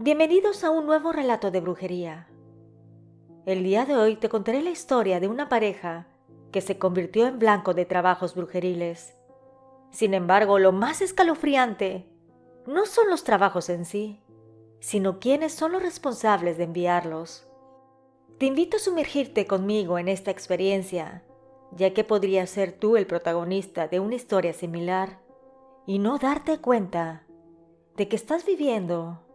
Bienvenidos a un nuevo relato de brujería. El día de hoy te contaré la historia de una pareja que se convirtió en blanco de trabajos brujeriles. Sin embargo, lo más escalofriante no son los trabajos en sí, sino quiénes son los responsables de enviarlos. Te invito a sumergirte conmigo en esta experiencia, ya que podrías ser tú el protagonista de una historia similar y no darte cuenta de que estás viviendo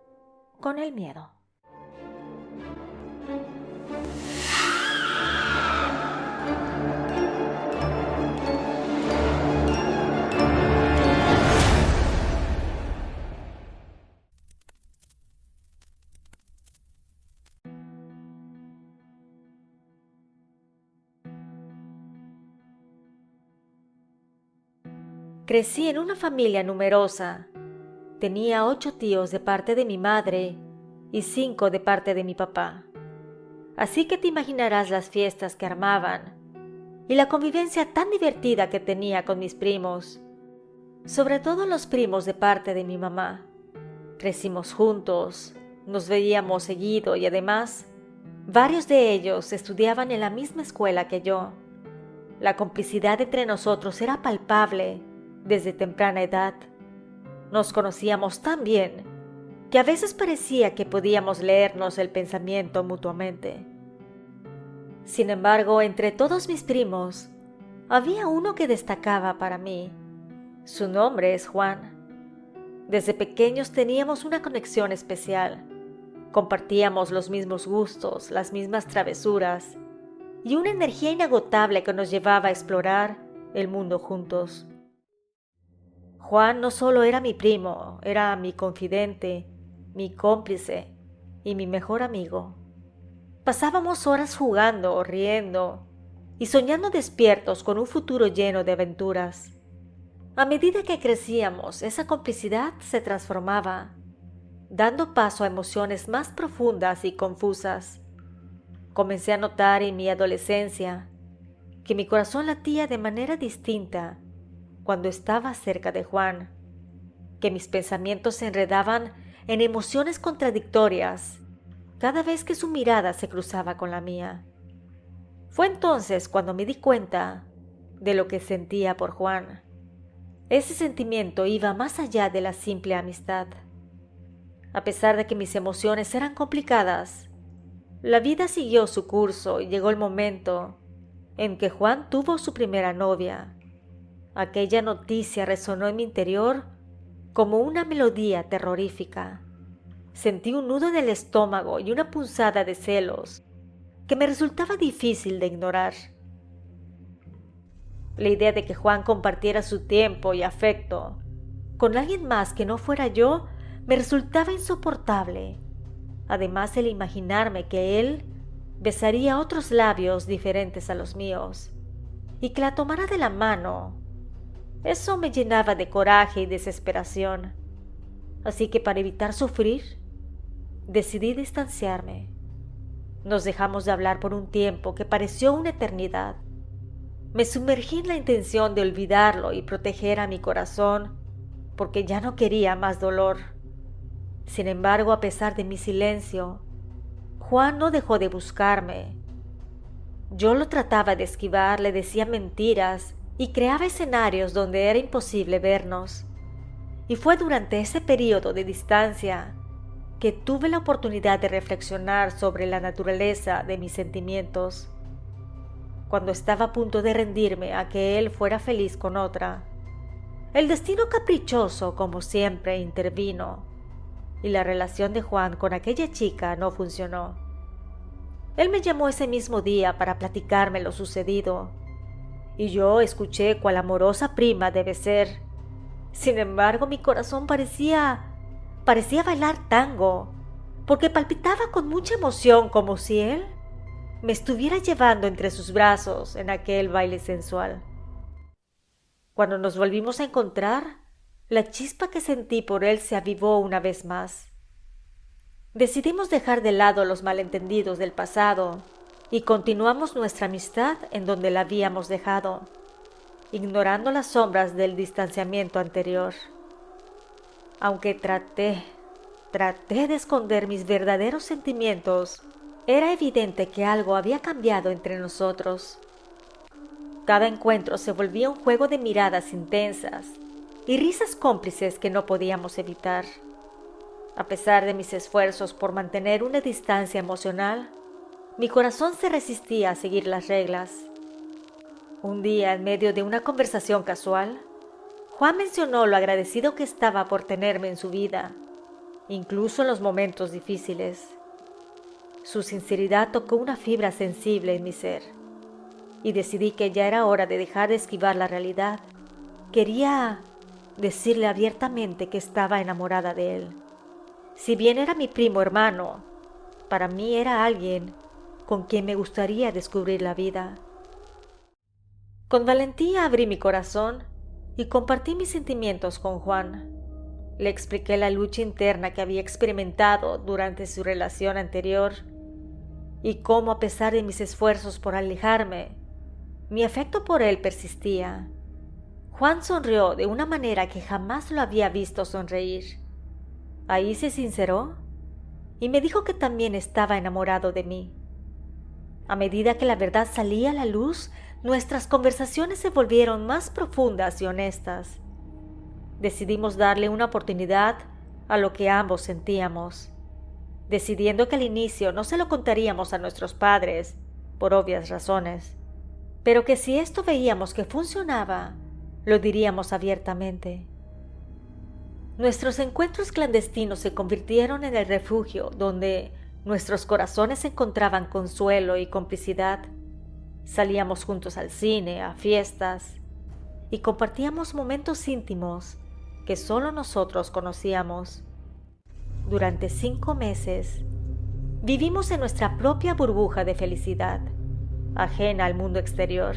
con el miedo. Crecí en una familia numerosa. Tenía 8 tíos de parte de mi madre y 5 de parte de mi papá. Así que te imaginarás las fiestas que armaban y la convivencia tan divertida que tenía con mis primos, sobre todo los primos de parte de mi mamá. Crecimos juntos, nos veíamos seguido y además, varios de ellos estudiaban en la misma escuela que yo. La complicidad entre nosotros era palpable desde temprana edad. Nos conocíamos tan bien que a veces parecía que podíamos leernos el pensamiento mutuamente. Sin embargo, entre todos mis primos, había uno que destacaba para mí. Su nombre es Juan. Desde pequeños teníamos una conexión especial. Compartíamos los mismos gustos, las mismas travesuras y una energía inagotable que nos llevaba a explorar el mundo juntos. Juan no solo era mi primo, era mi confidente, mi cómplice y mi mejor amigo. Pasábamos horas jugando, riendo y soñando despiertos con un futuro lleno de aventuras. A medida que crecíamos, esa complicidad se transformaba, dando paso a emociones más profundas y confusas. Comencé a notar en mi adolescencia que mi corazón latía de manera distinta cuando estaba cerca de Juan, que mis pensamientos se enredaban en emociones contradictorias cada vez que su mirada se cruzaba con la mía. Fue entonces cuando me di cuenta de lo que sentía por Juan. Ese sentimiento iba más allá de la simple amistad. A pesar de que mis emociones eran complicadas, la vida siguió su curso y llegó el momento en que Juan tuvo su primera novia. Aquella noticia resonó en mi interior como una melodía terrorífica. Sentí un nudo en el estómago y una punzada de celos que me resultaba difícil de ignorar. La idea de que Juan compartiera su tiempo y afecto con alguien más que no fuera yo me resultaba insoportable. Además, el imaginarme que él besaría otros labios diferentes a los míos y que la tomara de la mano, eso me llenaba de coraje y desesperación. Así que para evitar sufrir, decidí distanciarme. Nos dejamos de hablar por un tiempo que pareció una eternidad. Me sumergí en la intención de olvidarlo y proteger a mi corazón, porque ya no quería más dolor. Sin embargo, a pesar de mi silencio, Juan no dejó de buscarme. Yo lo trataba de esquivar, le decía mentiras y creaba escenarios donde era imposible vernos. Y fue durante ese periodo de distancia que tuve la oportunidad de reflexionar sobre la naturaleza de mis sentimientos. Cuando estaba a punto de rendirme a que él fuera feliz con otra, el destino caprichoso, como siempre, intervino, y la relación de Juan con aquella chica no funcionó. Él me llamó ese mismo día para platicarme lo sucedido, y yo escuché cuál amorosa prima debe ser. Sin embargo, mi corazón parecía bailar tango, porque palpitaba con mucha emoción como si él me estuviera llevando entre sus brazos en aquel baile sensual. Cuando nos volvimos a encontrar, la chispa que sentí por él se avivó una vez más. Decidimos dejar de lado los malentendidos del pasado y continuamos nuestra amistad en donde la habíamos dejado, ignorando las sombras del distanciamiento anterior. Aunque traté de esconder mis verdaderos sentimientos, era evidente que algo había cambiado entre nosotros. Cada encuentro se volvía un juego de miradas intensas y risas cómplices que no podíamos evitar. A pesar de mis esfuerzos por mantener una distancia emocional, mi corazón se resistía a seguir las reglas. Un día, en medio de una conversación casual, Juan mencionó lo agradecido que estaba por tenerme en su vida, incluso en los momentos difíciles. Su sinceridad tocó una fibra sensible en mi ser, y decidí que ya era hora de dejar de esquivar la realidad. Quería decirle abiertamente que estaba enamorada de él. Si bien era mi primo hermano, para mí era alguien con quien me gustaría descubrir la vida. Con valentía abrí mi corazón y compartí mis sentimientos con Juan. Le expliqué la lucha interna que había experimentado durante su relación anterior y cómo, a pesar de mis esfuerzos por alejarme, mi afecto por él persistía. Juan sonrió de una manera que jamás lo había visto sonreír. Ahí se sinceró y me dijo que también estaba enamorado de mí. A medida que la verdad salía a la luz, nuestras conversaciones se volvieron más profundas y honestas. Decidimos darle una oportunidad a lo que ambos sentíamos, decidiendo que al inicio no se lo contaríamos a nuestros padres, por obvias razones, pero que si esto veíamos que funcionaba, lo diríamos abiertamente. Nuestros encuentros clandestinos se convirtieron en el refugio donde nuestros corazones encontraban consuelo y complicidad. Salíamos juntos al cine, a fiestas, y compartíamos momentos íntimos que solo nosotros conocíamos. Durante 5 meses, vivimos en nuestra propia burbuja de felicidad, ajena al mundo exterior.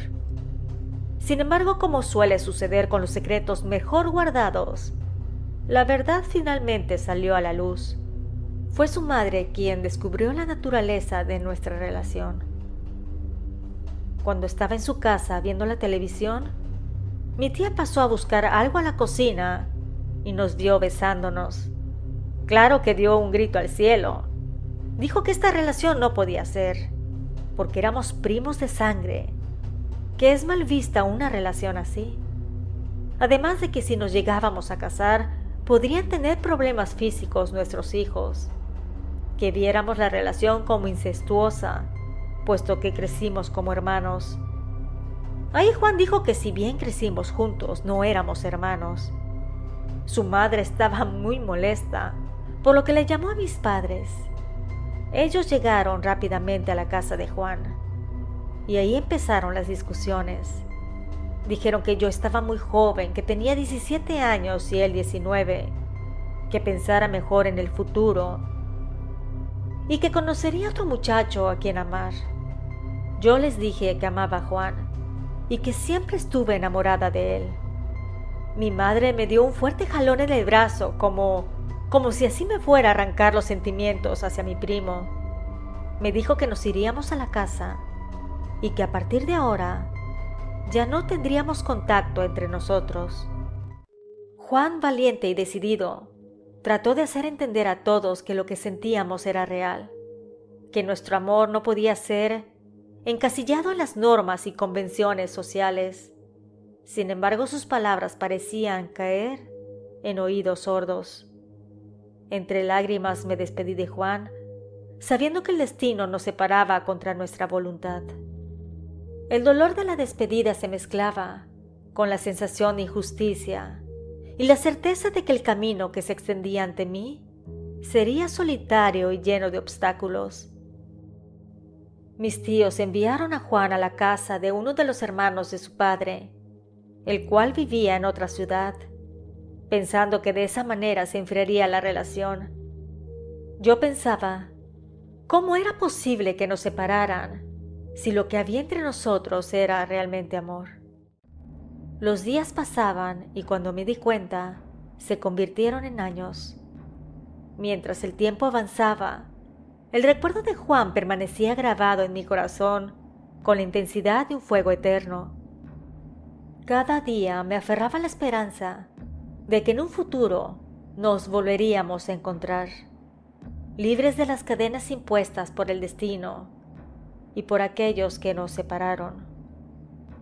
Sin embargo, como suele suceder con los secretos mejor guardados, la verdad finalmente salió a la luz. Fue su madre quien descubrió la naturaleza de nuestra relación. Cuando estaba en su casa viendo la televisión, mi tía pasó a buscar algo a la cocina y nos vio besándonos. Claro que dio un grito al cielo. Dijo que esta relación no podía ser, porque éramos primos de sangre, que es mal vista una relación así. Además de que si nos llegábamos a casar, podrían tener problemas físicos nuestros hijos, que viéramos la relación como incestuosa, puesto que crecimos como hermanos. Ahí Juan dijo que si bien crecimos juntos, no éramos hermanos. Su madre estaba muy molesta, por lo que le llamó a mis padres. Ellos llegaron rápidamente a la casa de Juan, y ahí empezaron las discusiones. Dijeron que yo estaba muy joven, que tenía 17 años y él 19, que pensara mejor en el futuro y que conocería a otro muchacho a quien amar. Yo les dije que amaba a Juan y que siempre estuve enamorada de él. Mi madre me dio un fuerte jalón en el brazo, como si así me fuera a arrancar los sentimientos hacia mi primo. Me dijo que nos iríamos a la casa y que a partir de ahora ya no tendríamos contacto entre nosotros. Juan, valiente y decidido, trató de hacer entender a todos que lo que sentíamos era real, que nuestro amor no podía ser encasillado en las normas y convenciones sociales. Sin embargo, sus palabras parecían caer en oídos sordos. Entre lágrimas me despedí de Juan, sabiendo que el destino nos separaba contra nuestra voluntad. El dolor de la despedida se mezclaba con la sensación de injusticia y la certeza de que el camino que se extendía ante mí sería solitario y lleno de obstáculos. Mis tíos enviaron a Juan a la casa de uno de los hermanos de su padre, el cual vivía en otra ciudad, pensando que de esa manera se enfriaría la relación. Yo pensaba, ¿cómo era posible que nos separaran si lo que había entre nosotros era realmente amor? Los días pasaban y cuando me di cuenta, se convirtieron en años. Mientras el tiempo avanzaba, el recuerdo de Juan permanecía grabado en mi corazón con la intensidad de un fuego eterno. Cada día me aferraba a la esperanza de que en un futuro nos volveríamos a encontrar. libres de las cadenas impuestas por el destino y por aquellos que nos separaron.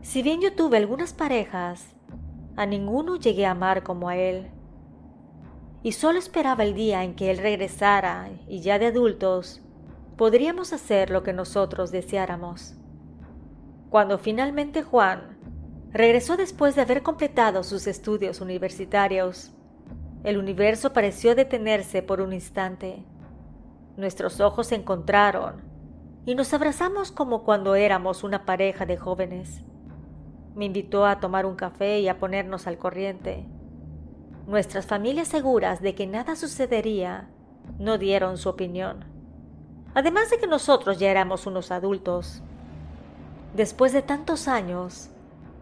Si bien yo tuve algunas parejas, a ninguno llegué a amar como a él. Y solo esperaba el día en que él regresara y ya de adultos podríamos hacer lo que nosotros deseáramos. Cuando finalmente Juan regresó después de haber completado sus estudios universitarios, el universo pareció detenerse por un instante. Nuestros ojos se encontraron y nos abrazamos como cuando éramos una pareja de jóvenes. Me invitó a tomar un café y a ponernos al corriente. Nuestras familias, seguras de que nada sucedería, no dieron su opinión. Además de que nosotros ya éramos unos adultos. Después de tantos años,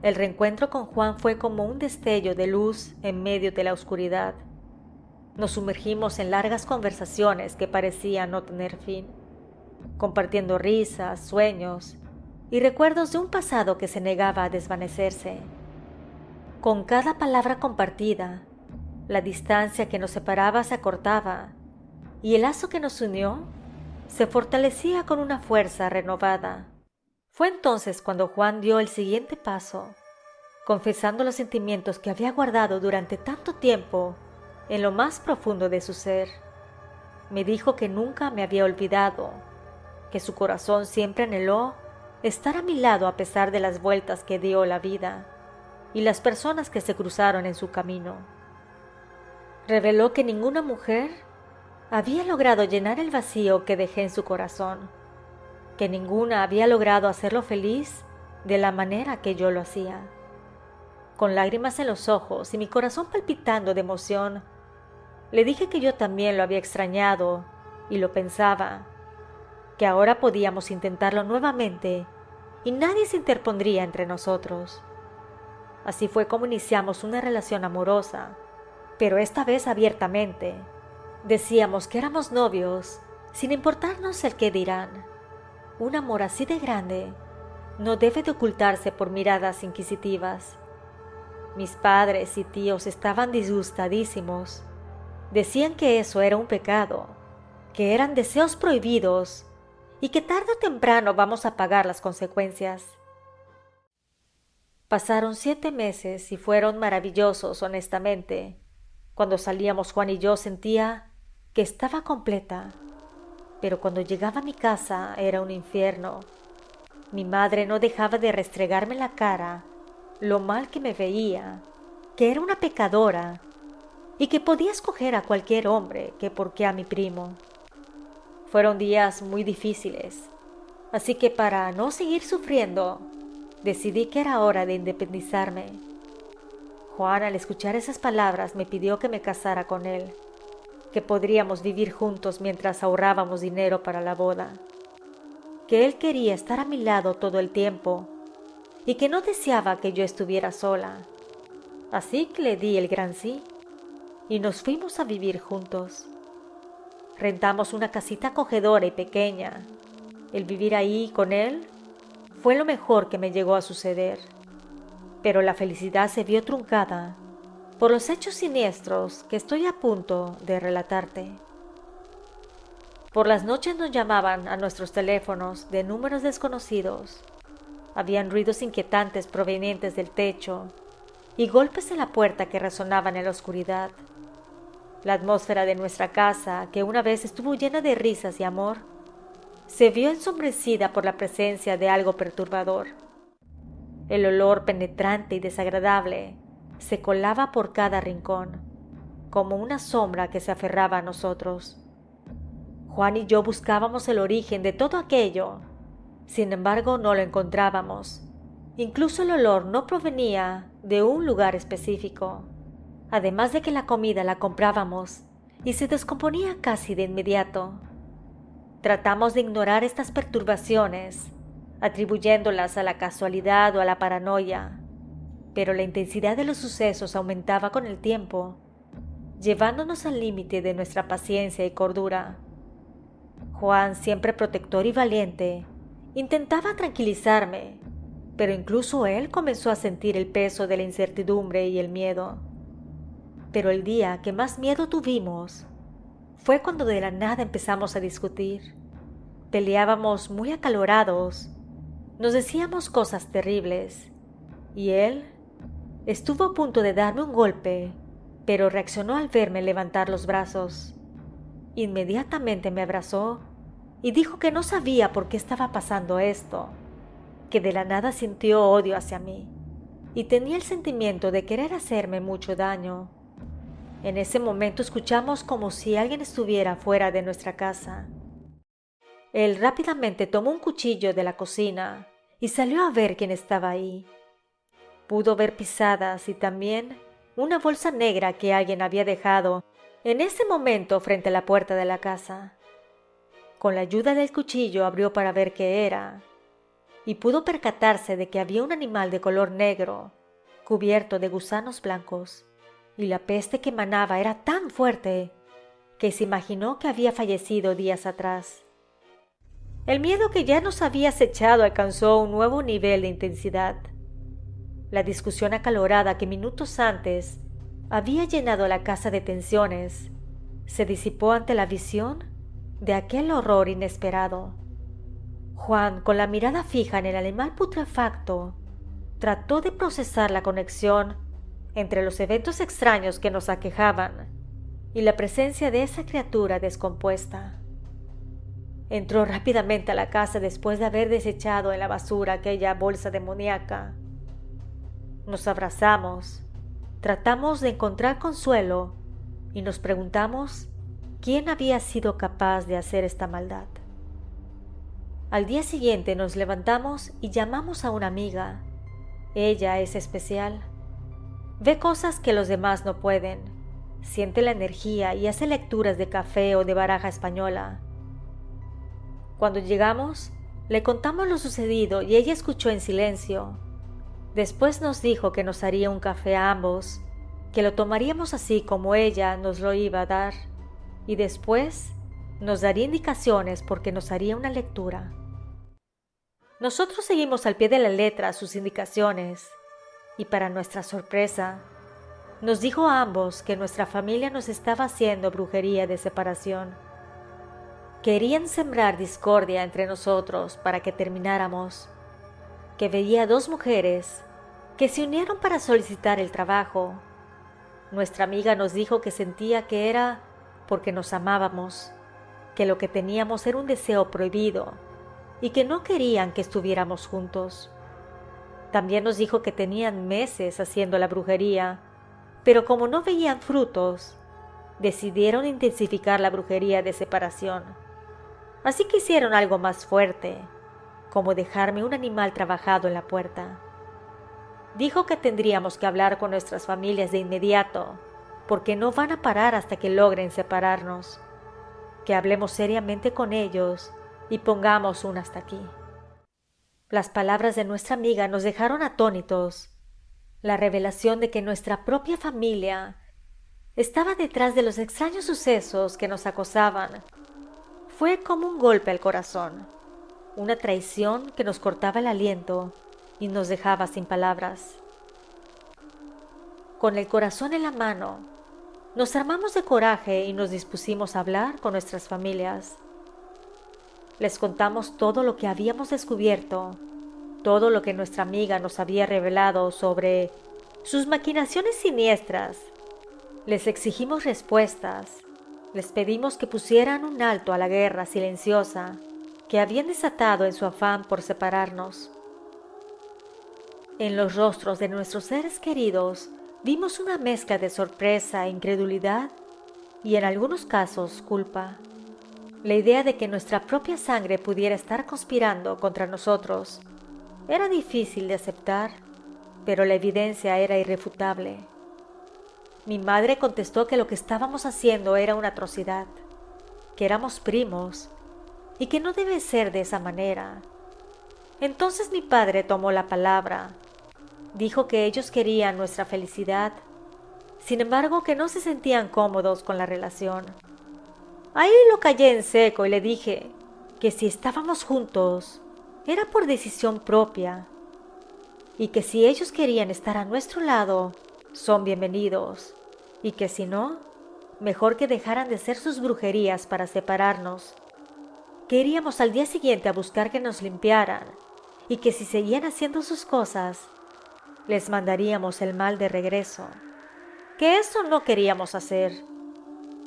el reencuentro con Juan fue como un destello de luz en medio de la oscuridad. Nos sumergimos en largas conversaciones que parecían no tener fin, compartiendo risas, sueños y recuerdos de un pasado que se negaba a desvanecerse. Con cada palabra compartida, la distancia que nos separaba se acortaba y el lazo que nos unió se fortalecía con una fuerza renovada. Fue entonces cuando Juan dio el siguiente paso, confesando los sentimientos que había guardado durante tanto tiempo en lo más profundo de su ser. Me dijo que nunca me había olvidado, que su corazón siempre anheló estar a mi lado a pesar de las vueltas que dio la vida y las personas que se cruzaron en su camino. Reveló que ninguna mujer había logrado llenar el vacío que dejé en su corazón, que ninguna había logrado hacerlo feliz de la manera que yo lo hacía. Con lágrimas en los ojos y mi corazón palpitando de emoción, le dije que yo también lo había extrañado y lo pensaba, que ahora podíamos intentarlo nuevamente y nadie se interpondría entre nosotros. Así fue como iniciamos una relación amorosa, pero esta vez abiertamente. Decíamos que éramos novios, sin importarnos el qué dirán. Un amor así de grande no debe de ocultarse por miradas inquisitivas. Mis padres y tíos estaban disgustadísimos. Decían que eso era un pecado, que eran deseos prohibidos y que tarde o temprano vamos a pagar las consecuencias. Pasaron 7 meses y fueron maravillosos, honestamente. Cuando salíamos Juan y yo sentía que estaba completa, pero cuando llegaba a mi casa era un infierno. Mi madre no dejaba de restregarme en la cara lo mal que me veía, que era una pecadora y que podía escoger a cualquier hombre que por qué a mi primo. Fueron días muy difíciles, así que para no seguir sufriendo, decidí que era hora de independizarme. Juan, al escuchar esas palabras, me pidió que me casara con él, que podríamos vivir juntos mientras ahorrábamos dinero para la boda, que él quería estar a mi lado todo el tiempo y que no deseaba que yo estuviera sola. Así que le di el gran sí y nos fuimos a vivir juntos. Rentamos una casita acogedora y pequeña. El vivir ahí con él fue lo mejor que me llegó a suceder. Pero la felicidad se vio truncada por los hechos siniestros que estoy a punto de relatarte. Por las noches nos llamaban a nuestros teléfonos de números desconocidos. Habían ruidos inquietantes provenientes del techo y golpes en la puerta que resonaban en la oscuridad. La atmósfera de nuestra casa, que una vez estuvo llena de risas y amor, se vio ensombrecida por la presencia de algo perturbador. El olor penetrante y desagradable se colaba por cada rincón, como una sombra que se aferraba a nosotros. Juan y yo buscábamos el origen de todo aquello, sin embargo no lo encontrábamos. Incluso el olor no provenía de un lugar específico, además de que la comida la comprábamos y se descomponía casi de inmediato. Tratamos de ignorar estas perturbaciones, atribuyéndolas a la casualidad o a la paranoia, pero la intensidad de los sucesos aumentaba con el tiempo, llevándonos al límite de nuestra paciencia y cordura. Juan, siempre protector y valiente, intentaba tranquilizarme, pero incluso él comenzó a sentir el peso de la incertidumbre y el miedo. Pero el día que más miedo tuvimos fue cuando de la nada empezamos a discutir. Peleábamos muy acalorados, nos decíamos cosas terribles, y él estuvo a punto de darme un golpe, pero reaccionó al verme levantar los brazos. Inmediatamente me abrazó y dijo que no sabía por qué estaba pasando esto, que de la nada sintió odio hacia mí y tenía el sentimiento de querer hacerme mucho daño. En ese momento escuchamos como si alguien estuviera fuera de nuestra casa. Él rápidamente tomó un cuchillo de la cocina y salió a ver quién estaba ahí. Pudo ver pisadas y también una bolsa negra que alguien había dejado en ese momento frente a la puerta de la casa. Con la ayuda del cuchillo abrió para ver qué era y pudo percatarse de que había un animal de color negro, cubierto de gusanos blancos, y la peste que emanaba era tan fuerte que se imaginó que había fallecido días atrás. El miedo que ya nos había acechado alcanzó un nuevo nivel de intensidad. La discusión acalorada que minutos antes había llenado la casa de tensiones se disipó ante la visión de aquel horror inesperado. Juan, con la mirada fija en el animal putrefacto, trató de procesar la conexión entre los eventos extraños que nos aquejaban y la presencia de esa criatura descompuesta. Entró rápidamente a la casa después de haber desechado en la basura aquella bolsa demoníaca. Nos abrazamos, tratamos de encontrar consuelo y nos preguntamos quién había sido capaz de hacer esta maldad. Al día siguiente nos levantamos y llamamos a una amiga. Ella es especial. Ve cosas que los demás no pueden. Siente la energía y hace lecturas de café o de baraja española. Cuando llegamos, le contamos lo sucedido y ella escuchó en silencio. Después nos dijo que nos haría un café a ambos, que lo tomaríamos así como ella nos lo iba a dar, y después nos daría indicaciones porque nos haría una lectura. Nosotros seguimos al pie de la letra sus indicaciones, y para nuestra sorpresa, nos dijo a ambos que nuestra familia nos estaba haciendo brujería de separación. Querían sembrar discordia entre nosotros para que termináramos, que veía dos mujeres que se unieron para solicitar el trabajo. Nuestra amiga nos dijo que sentía que era porque nos amábamos, que lo que teníamos era un deseo prohibido y que no querían que estuviéramos juntos. También nos dijo que tenían meses haciendo la brujería, pero como no veían frutos, decidieron intensificar la brujería de separación. Así que hicieron algo más fuerte, como dejarme un animal trabajado en la puerta. Dijo que tendríamos que hablar con nuestras familias de inmediato, porque no van a parar hasta que logren separarnos. Que hablemos seriamente con ellos y pongamos un hasta aquí. Las palabras de nuestra amiga nos dejaron atónitos. La revelación de que nuestra propia familia estaba detrás de los extraños sucesos que nos acosaban fue como un golpe al corazón, una traición que nos cortaba el aliento y nos dejaba sin palabras. Con el corazón en la mano, nos armamos de coraje y nos dispusimos a hablar con nuestras familias. Les contamos todo lo que habíamos descubierto, todo lo que nuestra amiga nos había revelado sobre sus maquinaciones siniestras. Les exigimos respuestas. Les pedimos que pusieran un alto a la guerra silenciosa que habían desatado en su afán por separarnos. En los rostros de nuestros seres queridos vimos una mezcla de sorpresa, incredulidad y en algunos casos culpa. La idea de que nuestra propia sangre pudiera estar conspirando contra nosotros era difícil de aceptar, pero la evidencia era irrefutable. Mi madre contestó que lo que estábamos haciendo era una atrocidad, que éramos primos y que no debe ser de esa manera. Entonces mi padre tomó la palabra. Dijo que ellos querían nuestra felicidad, sin embargo que no se sentían cómodos con la relación. Ahí lo callé en seco y le dije que si estábamos juntos era por decisión propia y que si ellos querían estar a nuestro lado, son bienvenidos, y que si no, mejor que dejaran de hacer sus brujerías para separarnos, que iríamos al día siguiente a buscar que nos limpiaran y que si seguían haciendo sus cosas, les mandaríamos el mal de regreso, que eso no queríamos hacer,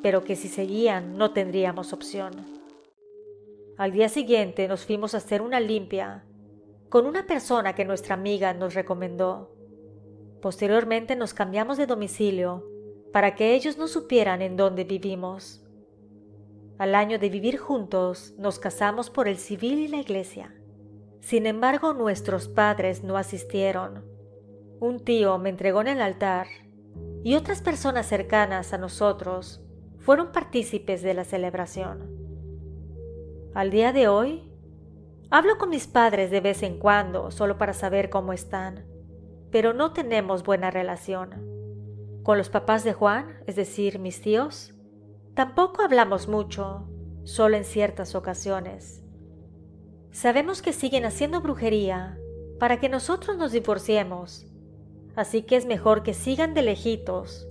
pero que si seguían no tendríamos opción. Al día siguiente nos fuimos a hacer una limpia con una persona que nuestra amiga nos recomendó. Posteriormente nos cambiamos de domicilio para que ellos no supieran en dónde vivimos. Al año de vivir juntos, nos casamos por el civil y la iglesia. Sin embargo, nuestros padres no asistieron. Un tío me entregó en el altar y otras personas cercanas a nosotros fueron partícipes de la celebración. Al día de hoy, hablo con mis padres de vez en cuando solo para saber cómo están, pero no tenemos buena relación. Con los papás de Juan, es decir, mis tíos, tampoco hablamos mucho, solo en ciertas ocasiones. Sabemos que siguen haciendo brujería para que nosotros nos divorciemos, así que es mejor que sigan de lejitos.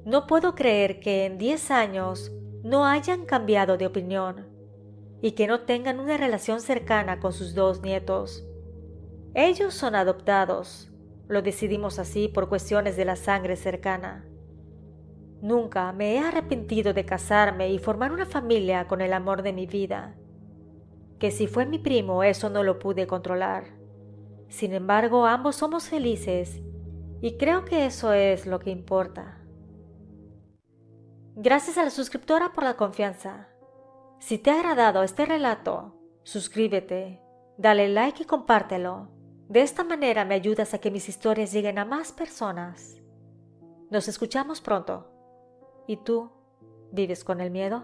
No puedo creer que en 10 años no hayan cambiado de opinión y que no tengan una relación cercana con sus 2 nietos. Ellos son adoptados, lo decidimos así por cuestiones de la sangre cercana. Nunca me he arrepentido de casarme y formar una familia con el amor de mi vida. Que si fue mi primo, eso no lo pude controlar. Sin embargo, ambos somos felices y creo que eso es lo que importa. Gracias a la suscriptora por la confianza. Si te ha agradado este relato, suscríbete, dale like y compártelo. De esta manera me ayudas a que mis historias lleguen a más personas. Nos escuchamos pronto. ¿Y tú, vives con el miedo?